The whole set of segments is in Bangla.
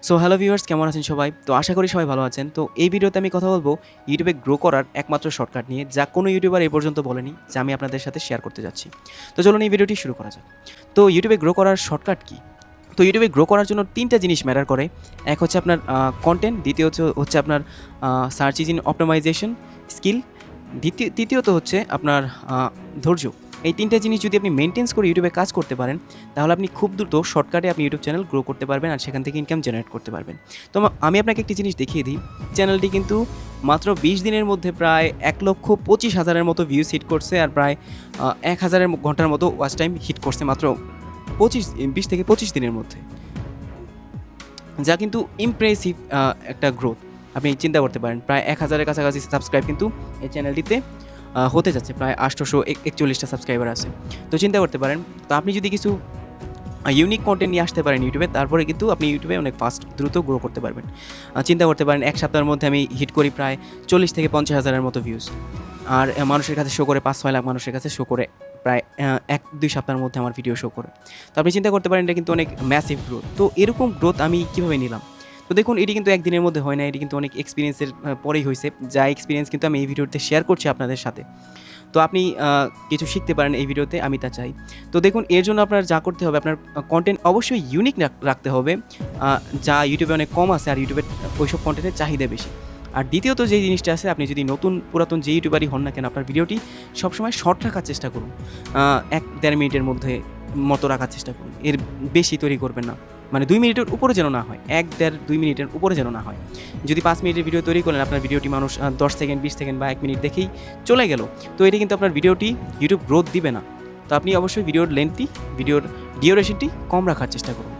সো হ্যালো ভিউয়ার্স, কেমন আছেন সবাই? তো আশা করি সবাই ভালো আছেন। তো এই ভিডিওতে আমি কথা বলবো ইউটিউবে গ্রো করার একমাত্র শর্টকাট নিয়ে, যা কোনো ইউটিউবার এ পর্যন্ত বলেনি, যা আমি আপনাদের সাথে শেয়ার করতে যাচ্ছি। তো চলুন এই ভিডিওটি শুরু করা যাক। তো ইউটিউবে গ্রো করার শর্টকাট কী? তো ইউটিউবে গ্রো করার জন্য ৩টা জিনিস ম্যাটার করে। এক হচ্ছে আপনার কন্টেন্ট, দ্বিতীয় হচ্ছে আপনার সার্চ ইঞ্জিন অপটিমাইজেশন স্কিল, তৃতীয়ত হচ্ছে আপনার ধৈর্য। এই ৩টা জিনিস যদি আপনি মেনটেন্স করে ইউটিউবে কাজ করতে পারেন, তাহলে আপনি খুব দ্রুত শর্টকাটে আপনি ইউটিউব চ্যানেল গ্রো করতে পারবেন আর সেখান থেকে ইনকাম জেনারেট করতে পারবেন। তো আমি আপনাকে একটি জিনিস দেখিয়ে দিই। চ্যানেলটি কিন্তু মাত্র ২০ দিনের মধ্যে প্রায় ১,২৫,০০০-এর মতো ভিউজ হিট করছে আর প্রায় ১,০০০ ঘন্টার মতো ওয়াচ টাইম হিট করছে মাত্র ২০ থেকে ২৫ দিনের মধ্যে, যা কিন্তু ইমপ্রেসিভ একটা গ্রোথ। আপনি চিন্তা করতে পারেন, প্রায় ১,০০০-এর কাছাকাছি সাবস্ক্রাইব কিন্তু এই চ্যানেলটিতে হতে যাচ্ছে, প্রায় ৮৪১টা সাবস্ক্রাইবার আছে। তো চিন্তা করতে পারেন, তো আপনি যদি কিছু ইউনিক কন্টেন্ট নিয়ে আসতে পারেন ইউটিউবে, তারপরে কিন্তু আপনি ইউটিউবে অনেক দ্রুত গ্রো করতে পারবেন। চিন্তা করতে পারেন, এক সপ্তাহের মধ্যে আমি হিট করি প্রায় ৪০ থেকে ৫০,০০০-এর মতো ভিউজ, আর মানুষের কাছে শো করে ৫-৬ লাখ মানুষের কাছে শো করে প্রায় ১-২ সপ্তাহের মধ্যে আমার ভিডিও শো করে। তো আপনি চিন্তা করতে পারেন, এটা কিন্তু অনেক ম্যাসিভ গ্রোথ। তো এরকম গ্রোথ আমি কীভাবে নিলাম? তো দেখুন, এটি কিন্তু একদিনের মধ্যে হয় না, এটি কিন্তু অনেক এক্সপিরিয়েন্সের পরেই হয়েছে, যা এক্সপিরিয়েন্স কিন্তু আমি এই ভিডিওতে শেয়ার করছি আপনাদের সাথে। তো আপনি কিছু শিখতে পারেন এই ভিডিওতে, আমি তা চাই। তো দেখুন, এর জন্য আপনার যা করতে হবে, আপনার কন্টেন্ট অবশ্যই ইউনিক রাখতে হবে, যা ইউটিউবে অনেক কম আছে আর ইউটিউবের ওইসব কন্টেন্টের চাহিদা বেশি। আর দ্বিতীয়ত যে জিনিসটা আছে, আপনি যদি নতুন পুরাতন যে ইউটিউবারই হন না কেন, আপনার ভিডিওটি সবসময় শর্ট রাখার চেষ্টা করুন। ১-১.৫ মিনিটের মধ্যে মতো রাখার চেষ্টা করুন, এর বেশি তৈরি করবেন না। মানে ২ মিনিটের উপরে যেন না হয়, ১-১.৫-২ মিনিটের উপরে যেন না হয়। যদি ৫ মিনিটের ভিডিও তৈরি করলেন, আপনার ভিডিওটি মানুষ ১০ সেকেন্ড, ২০ সেকেন্ড বা ১ মিনিট দেখেই চলে গেল, তো এটি কিন্তু আপনার ভিডিওটি ইউটিউব গ্রোথ দিবে না। তো আপনি অবশ্যই ভিডিওর ডিউরেশনটি কম রাখার চেষ্টা করুন।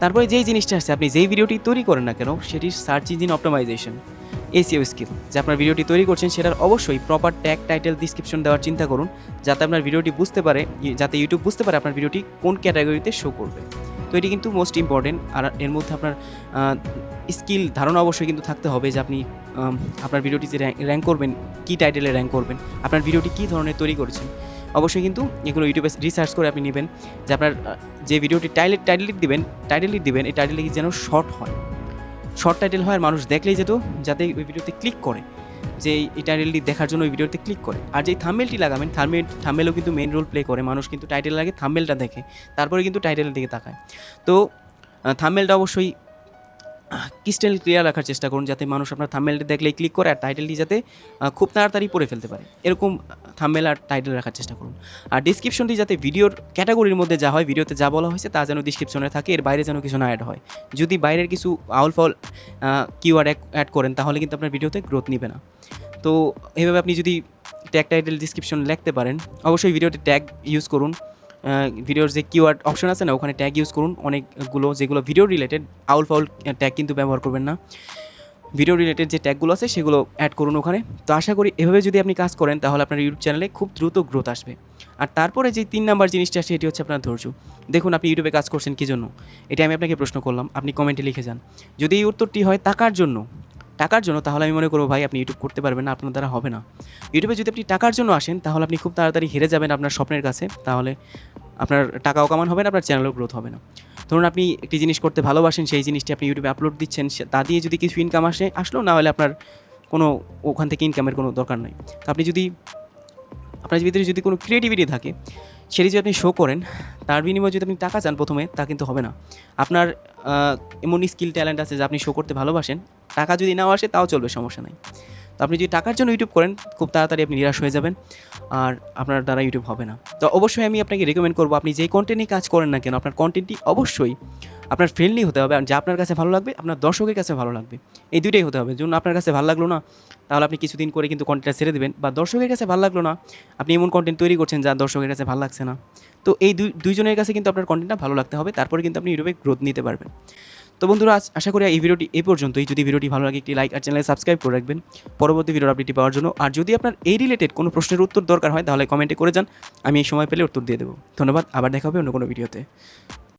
তারপরে যেই জিনিসটা আছে, আপনি যেই ভিডিওটি তৈরি করেন না কেন, সেটির search engine optimisation, SEO skill, যে আপনার ভিডিওটি তৈরি করছেন সেটার অবশ্যই প্রপার ট্যাগ, টাইটেল, ডিসক্রিপশন দেওয়ার চিন্তা করুন, যাতে আপনার ভিডিওটি বুঝতে পারে, যাতে ইউটিউব বুঝতে পারে আপনার ভিডিওটি কোন ক্যাটাগরিতে শো করবে। তো এটি কিন্তু মোস্ট ইম্পর্টেন্ট। আর এর মধ্যে আপনার স্কিল ধারণা অবশ্যই কিন্তু থাকতে হবে, যে আপনি আপনার ভিডিওটি যে র্যাঙ্ক করবেন, কী টাইটেলে র্যাঙ্ক করবেন, আপনার ভিডিওটি কী ধরনের তৈরি করেছেন। অবশ্যই কিন্তু এগুলো ইউটিউবে রিসার্চ করে আপনি নেবেন, যে আপনার যে ভিডিওটি টাইটেল লিখ দিবেন, এই টাইটেল লিখ যেন শর্ট টাইটেল হয়, আর মানুষ দেখলেই যাতে ওই ভিডিওতে ক্লিক করে, যে এই টাইটেলটি দেখার জন্য ওই ভিডিওতে ক্লিক করে। আর যেই থাম্বনেলটি লাগাবেন, থাম্বনেলও কিন্তু মেইন রোল প্লে করে। মানুষ কিন্তু টাইটেল আগে থাম্বনেলটা দেখে, তারপরে কিন্তু টাইটেলের দিকে তাকায়। তো থাম্বনেলটা অবশ্যই ক্রিস্টাল ক্লিয়ার রাখার চেষ্টা করুন, যাতে মানুষ আপনার থাম্বনেলটি দেখলেই ক্লিক করে, আর টাইটেলটি যাতে খুব তাড়াতাড়ি পড়ে ফেলতে পারে, এরকম থাম্বনেল আর টাইটেল রাখার চেষ্টা করুন। আর ডিসক্রিপশনটি যাতে ভিডিওর ক্যাটাগরির মধ্যে যা হয়, ভিডিওতে যা বলা হয়েছে তা যেন ডিসক্রিপশনে থাকে, এর বাইরে যেন কিছু না অ্যাড হয়। যদি বাইরের কিছু আউল ফাউল কিওয়ার্ড অ্যাড করেন, তাহলে কিন্তু আপনার ভিডিওতে গ্রোথ নিবে না। তো এভাবে আপনি যদি ট্যাগ, টাইটেল, ডিসক্রিপশন লিখতে পারেন, অবশ্যই ভিডিওতে ট্যাগ ইউজ করুন। ভিডিওর যে কিওয়ার্ড অপশন আছে না, ওখানে ট্যাগ ইউজ করুন অনেকগুলো, যেগুলো ভিডিও রিলেটেড। আউল ফাউল ট্যাগ কিন্তু ব্যবহার করবেন না। ভিডিও রিলেটেড যে ট্যাগগুলো আছে সেগুলো অ্যাড করুন ওখানে। তো আশা করি এভাবে যদি আপনি কাজ করেন, তাহলে আপনার ইউটিউব চ্যানেলে খুব দ্রুত গ্রোথ আসবে। আর তারপরে যে ৩ নাম্বার জিনিসটা আসে, এটি হচ্ছে আপনার ধৈর্য। দেখুন, আপনি ইউটিউবে কাজ করছেন কী জন্য, এটা আমি আপনাকে প্রশ্ন করলাম, আপনি কমেন্টে লিখে যান। যদি এই উত্তরটি হয় টাকার জন্য, তাহলে আমি মনে করবো ভাই, আপনি ইউটিউব করতে পারবেন না, আপনার দ্বারা হবে না। ইউটিউবে যদি আপনি টাকার জন্য আসেন, তাহলে আপনি খুব তাড়াতাড়ি হেরে যাবেন আপনার স্বপ্নের কাছে, তাহলে আপনার টাকাও কামান হবে না, আপনার চ্যানেলও গ্রোথ হবে না। ধরুন, আপনি একটি জিনিস করতে ভালোবাসেন, সেই জিনিসটি আপনি ইউটিউবে আপলোড দিচ্ছেন, তা দিয়ে যদি কিছু ইনকাম আসলো, না হলে আপনার কোনো ওখান থেকে ইনকামের কোনো দরকার নাই। তো আপনি যদি আপনার ভিতরে যদি কোনো ক্রিয়েটিভিটি থাকে, সেটি যদি আপনি শো করেন, তার বিনিময়ে যদি আপনি টাকা চান প্রথমে, তা কিন্তু হবে না। আপনার এমন স্কিল ট্যালেন্ট আছে যা আপনি শো করতে ভালোবাসেন, টাকা যদি নাও আসে তাও চলবে, সমস্যা নাই। তো আপনি যদি টাকার জন্য ইউটিউব করেন, খুব তাড়াতাড়ি আপনি নিরাশ হয়ে যাবেন, আর আপনার দ্বারা ইউটিউব হবে না। তো অবশ্যই আমি আপনাকে রেকমেন্ড করবো, আপনি যেই কন্টেন্টে কাজ করেন না কেন, আপনার কন্টেন্টটি অবশ্যই আপনার ফ্রেন্ডলি হতে হবে, আর যা আপনার কাছে ভালো লাগবে, আপনার দর্শকের কাছে ভালো লাগবে, এই দুইটাই হতে হবে। যেমন আপনার কাছে ভালো লাগলো না, তাহলে আপনি কিছুদিন করে কিন্তু কন্টেন্টটা ছেড়ে দেবেন, বা দর্শকের কাছে ভালো লাগলো না, আপনি এমন কন্টেন্ট তৈরি করছেন যা দর্শকের কাছে ভালো লাগছে না। তো এই দুইজনের কাছে কিন্তু আপনার কন্টেন্টটা ভালো লাগতে হবে, তারপরে কিন্তু আপনি ইউটিউবে গ্রোথ নিতে পারবেন। তো বন্ধুরা, আশা করি এই ভিডিওটি এই পর্যন্তই। যদি ভিডিওটি ভালো লাগে, একটি লাইক আর চ্যানেলে সাবস্ক্রাইব করে রাখবেন পরবর্তী ভিডিওর আপডেটটি পাওয়ার জন্য। আর যদি আপনার এই রিলেটেড কোনো প্রশ্নের উত্তর দরকার হয়, তাহলে কমেন্টে করে যান, আমি এই সময় পেলে উত্তর দিয়ে দেবো। ধন্যবাদ, আবার দেখা হবে অন্য কোনো ভিডিওতে।